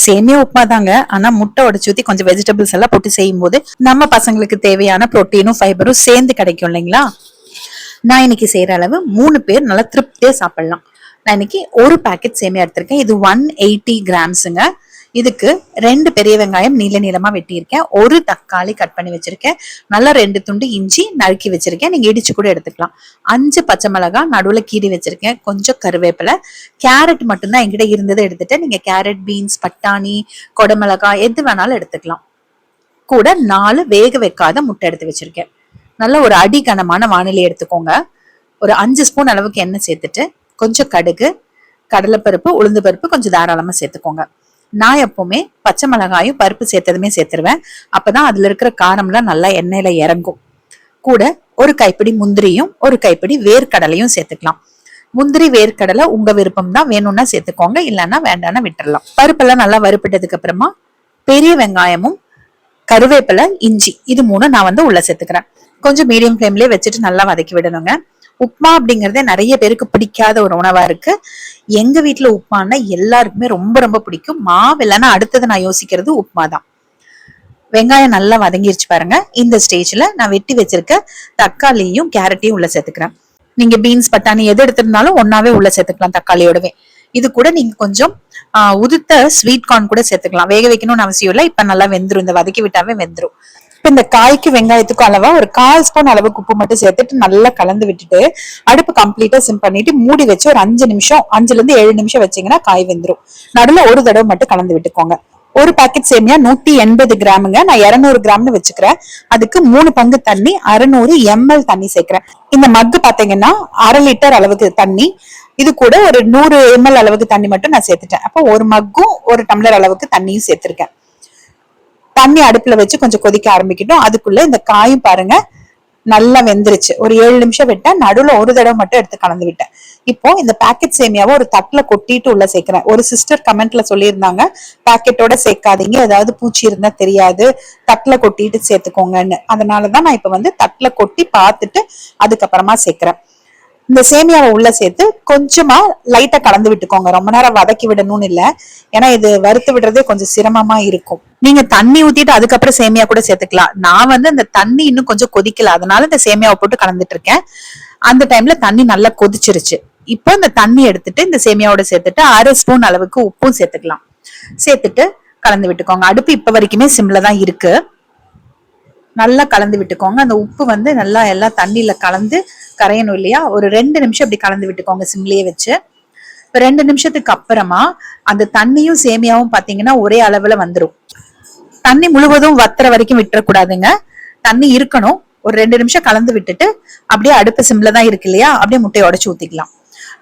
சேமியா உப்புமா தாங்க. ஆனா முட்டை உடைச்சு ஊத்தி கொஞ்சம் வெஜிடபிள்ஸ் எல்லாம் போட்டு செய்யும் போது நம்ம பசங்களுக்கு தேவையான புரோட்டீனும் ஃபைபரும் சேர்ந்து கிடைக்கும் இல்லைங்களா? நான் இன்னைக்கு செய்யற அளவு 3 பேர் நல்லா திருப்தியா சாப்பிடலாம். நான் இன்னைக்கு ஒரு பாக்கெட் சேமியா எடுத்திருக்கேன். இது 180 கிராம்ஸுங்க. இதுக்கு 2 பெரிய வெங்காயம் நீள நீளமா வெட்டியிருக்கேன், ஒரு தக்காளி கட் பண்ணி வச்சிருக்கேன், நல்லா 2 துண்டு இஞ்சி நறுக்கி வச்சிருக்கேன், நீங்க இடிச்சு கூட எடுத்துக்கலாம், 5 பச்சை மிளகாய் நடுவுல கீறி வச்சிருக்கேன், கொஞ்சம் கருவேப்பிலை, கேரட் மட்டும்தான் என்கிட்ட இருந்ததை எடுத்துட்டு நீங்க கேரட், பீன்ஸ், பட்டாணி, கொடமிளகாய் எது வேணாலும் எடுத்துக்கலாம். கூட 4 வேக வைக்காத முட்டை எடுத்து வச்சிருக்கேன். நல்ல ஒரு அடிகனமான வானிலை எடுத்துக்கோங்க. ஒரு 5 ஸ்பூன் அளவுக்கு எண்ணெய் சேர்த்துட்டு கொஞ்சம் கடுகு, கடலைப்பருப்பு, உளுந்து பருப்பு கொஞ்சம் தாராளமா சேர்த்துக்கோங்க. நான் எப்பவுமே பச்சை மிளகாயும் பருப்பு சேர்த்ததுமே சேர்த்துருவேன். அப்பதான் அதுல இருக்கிற காரம்லாம் நல்லா எண்ணெயில இறங்கும். கூட ஒரு கைப்பிடி முந்திரியும் ஒரு கைப்பிடி வேர்க்கடலையும் சேர்த்துக்கலாம். முந்திரி வேர்க்கடலை உங்க விருப்பம் தான், வேணும்னா சேர்த்துக்கோங்க, இல்லைன்னா வேண்டாம்னா விட்டுறலாம். பருப்பெல்லாம் நல்லா வறுப்பிட்டதுக்கு அப்புறமா பெரிய வெங்காயமும் கருவேப்பிலை, இஞ்சி இது 3 நான் உள்ள சேர்த்துக்கிறேன். கொஞ்சம் மீடியம் ஃப்ளேம்லயே வச்சுட்டு நல்லா வதக்கி விடணுங்க. உப்மா அப்படிங்கறதே நிறைய பேருக்கு பிடிக்காத ஒரு உணவா இருக்கு. எங்க வீட்டுல உப்மான்னா எல்லாருக்குமே ரொம்ப ரொம்ப பிடிக்கும். மாவு இல்லைன்னா அடுத்தது நான் யோசிக்கிறது உப்மா தான். வெங்காயம் நல்லா வதங்கிருச்சு பாருங்க. இந்த ஸ்டேஜ்ல நான் வெட்டி வச்சிருக்க தக்காளியும் கேரட்டையும் உள்ள சேர்த்துக்கிறேன். நீங்க பீன்ஸ், பட்டாணி எது எடுத்திருந்தாலும் ஒன்னாவே உள்ள சேர்த்துக்கலாம் தக்காளியோடவே. இது கூட நீங்க கொஞ்சம் உதுத்த ஸ்வீட் கார்ன் கூட சேர்த்துக்கலாம். வேக வைக்கணும்னு அவசியம் இல்லை, இப்ப நல்லா வெந்துரும், இந்த வதக்கி விட்டாவே வெந்துரும். இப்ப இந்த காய்க்கு வெங்காயத்துக்கும் அளவா ஒரு 1/4 ஸ்பூன் அளவுக்கு உப்பு மட்டும் சேர்த்துட்டு நல்லா கலந்து விட்டுட்டு அடுப்பு கம்ப்ளீட்டா சிம் பண்ணிட்டு மூடி வச்சு ஒரு 5 நிமிஷம் 5ல இருந்து 7 நிமிஷம் வச்சீங்கன்னா காய் வெந்துரும். நடுவுல ஒரு தடவை மட்டும் கலந்து விட்டுக்கோங்க. ஒரு பாக்கெட் சேமியா 180 கிராமுங்க. நான் 200 கிராம்னு வச்சுக்கிறேன். அதுக்கு 3 பங்கு தண்ணி, 600 ml தண்ணி சேர்க்கிறேன். இந்த மக்கு பாத்தீங்கன்னா 1/2 லிட்டர் அளவுக்கு தண்ணி. இது கூட ஒரு 100 ml அளவுக்கு தண்ணி மட்டும் நான் சேர்த்துட்டேன். அப்போ ஒரு மக்கும் 1 டம்ளர் அளவுக்கு தண்ணியும் சேர்த்திருக்கேன். தண்ணி அடுப்புல வச்சு கொஞ்சம் கொதிக்க ஆரம்பிக்கட்டும். அதுக்குள்ள இந்த காயும் பாருங்க நல்லா வெந்துருச்சு. ஒரு 7 நிமிஷம் விட்டேன், நடுவுல ஒரு தடவை மட்டும் எடுத்து கலந்து விட்டேன். இப்போ இந்த பாக்கெட் சேமியாவை ஒரு தட்டுல கொட்டிட்டு உள்ள சேர்க்கிறேன். ஒரு சிஸ்டர் கமெண்ட்ல சொல்லியிருந்தாங்க, பாக்கெட்டோட சேர்க்காதீங்க, ஏதாவது பூச்சி இருந்தா தெரியாது, தட்டுல கொட்டிட்டு சேர்த்துக்கோங்கன்னு. அதனாலதான் நான் இப்ப தட்டுல கொட்டி பார்த்துட்டு அதுக்கப்புறமா சேர்க்கிறேன். இந்த சேமியாவை உள்ள சேர்த்து கொஞ்சமா லைட்டா கலந்து விட்டுக்கோங்க. ரொம்ப நேரம் வதக்கி விடணும்னு இல்ல, ஏன்னா இது வறுத்து விடுறதே கொஞ்சம் சிரமமா இருக்கும். நீங்க தண்ணி ஊத்திட்டு அதுக்கப்புறம் சேமியா கூட சேர்த்துக்கலாம். நான் இந்த தண்ணி இன்னும் கொஞ்சம் கொதிக்கல, அதனால இந்த சேமியாவை போட்டு கலந்துட்டு இருக்கேன். அந்த டைம்ல தண்ணி நல்லா கொதிச்சிருச்சு. இப்போ இந்த தண்ணி எடுத்துட்டு இந்த சேமியாவோட சேர்த்துட்டு 1/2 ஸ்பூன் அளவுக்கு உப்பும் சேர்த்துக்கலாம். சேர்த்துட்டு கலந்து விட்டுக்கோங்க. அடுப்பு இப்ப வரைக்குமே சிம்ல தான் இருக்கு. நல்லா கலந்து விட்டுக்கோங்க. அந்த உப்பு நல்லா எல்லாம் தண்ணியில கலந்து கரையணும் இல்லையா? ஒரு 2 நிமிஷம் இப்படி கலந்து விட்டுக்கோங்க சிம்லயே வச்சு. 2 நிமிஷத்துக்கு அப்புறமா அந்த தண்ணியும் சேமியாவும் பாத்தீங்கன்னா ஒரே அளவுல வந்துடும். தண்ணி முழுவதும் வத்துற வரைக்கும் விட்டுறக்கூடாதுங்க. தண்ணி இருக்கணும். ஒரு 2 நிமிஷம் கலந்து விட்டுட்டு அப்படியே அடுப்பு சிம்ல தான் இருக்கு இல்லையா, அப்படியே முட்டையை உடைச்சு ஊத்திக்கலாம்.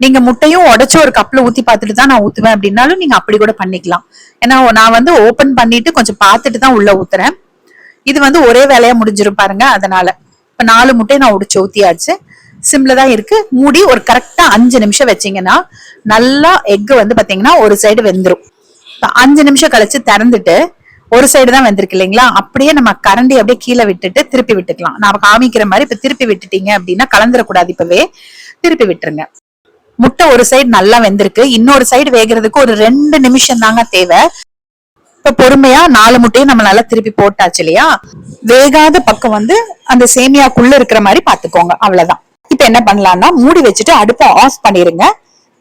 நீங்க முட்டையும் உடைச்சு ஒரு கப்ல ஊத்தி பார்த்துட்டு தான் நான் ஊத்துவேன் அப்படின்னாலும் நீங்க அப்படி கூட பண்ணிக்கலாம். ஏன்னா நான் ஓபன் பண்ணிட்டு கொஞ்சம் பார்த்துட்டு தான் உள்ள ஊத்துறேன். இது ஒரே வேலையா முடிஞ்சிரும் பாருங்க. அதனால இப்ப 4 முட்டையை நான் உடைச்சு ஊத்தியாச்சு. சிம்ல தான் இருக்கு. மூடி ஒரு கரெக்டா 5 நிமிஷம் வச்சீங்கன்னா நல்லா எக்கு பாத்தீங்கன்னா ஒரு சைடு வெந்துரும். 5 நிமிஷம் கழிச்சு திறந்துட்டு ஒரு சைடு தான் வெந்திருக்கு இல்லைங்களா, அப்படியே நம்ம கரண்டி அப்படியே கீழே விட்டுட்டு திருப்பி விட்டுக்கலாம். நான் காமிக்கிற மாதிரி இப்ப திருப்பி விட்டுட்டீங்க அப்படின்னா கலந்துடக்கூடாது, இப்பவே திருப்பி விட்டுருங்க. முட்டை ஒரு சைடு நல்லா வெந்திருக்கு. இன்னொரு சைடு வேகிறதுக்கு ஒரு 2 நிமிஷம் தாங்க தேவை. இப்ப பொறுமையா 4 முட்டையும் நம்ம நல்லா திருப்பி போட்டாச்சு இல்லையா. வேகாத பக்கம் அந்த சேமியாக்குள்ள இருக்கிற மாதிரி பாத்துக்கோங்க, அவ்வளவுதான். இப்ப என்ன பண்ணலாம்னா மூடி வச்சுட்டு அடுப்பை ஆஃப் பண்ணிருங்க.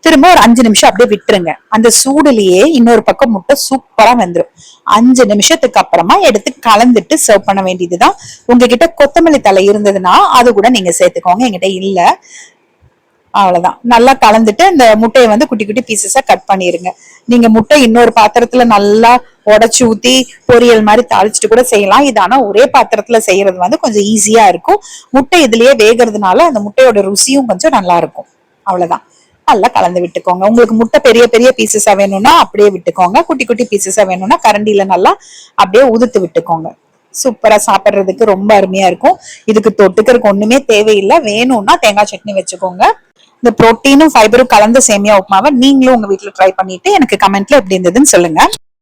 திரும்ப ஒரு 5 நிமிஷம் அப்படியே விட்டுருங்க. அந்த சூடுலயே இன்னொரு பக்கம் முட்டை சூப்பரா வெந்துடும். 5 நிமிஷத்துக்கு அப்புறமா எடுத்து கலந்துட்டு சர்வ் பண்ண வேண்டியதுதான். உங்ககிட்ட கொத்தமல்லி தழை இருந்ததுன்னா அது கூட நீங்க சேர்த்துக்கோங்க, என்கிட்ட இல்ல. அவ்வளவுதான். நல்லா கலந்துட்டு இந்த முட்டையை குட்டி குட்டி பீசஸா கட் பண்ணிருங்க. நீங்க முட்டை இன்னொரு பாத்திரத்துல நல்லா உடைச்சு ஊத்தி பொரியல் மாதிரி தாளிச்சுட்டு கூட செய்யலாம். இது ஆனா ஒரே பாத்திரத்துல செய்யறது கொஞ்சம் ஈஸியா இருக்கும். முட்டை இதுலயே வேகிறதுனால அந்த முட்டையோட ருசியும் கொஞ்சம் நல்லா இருக்கும். அவ்வளவுதான். நல்லா கலந்து விட்டுக்கோங்க. உங்களுக்கு முட்டை பெரிய பெரிய பீசஸா வேணும்னா அப்படியே விட்டுக்கோங்க, குட்டி குட்டி பீசஸா வேணும்னா கரண்டியில நல்லா அப்படியே உதுத்து விட்டுக்கோங்க. சூப்பரா சாப்பிடுறதுக்கு ரொம்ப அருமையா இருக்கும். இதுக்கு தொட்டுக்கிறதுக்கு ஒண்ணுமே தேவையில்லை. வேணும்னா தேங்காய் சட்னி வச்சுக்கோங்க. இந்த புரோட்டீனும் ஃபைபரும் கலந்த சேமியா உப்புமாவை நீங்களும் உங்க வீட்டுல ட்ரை பண்ணிட்டு எனக்கு கமெண்ட்ல எப்படி இருந்ததுன்னு சொல்லுங்க.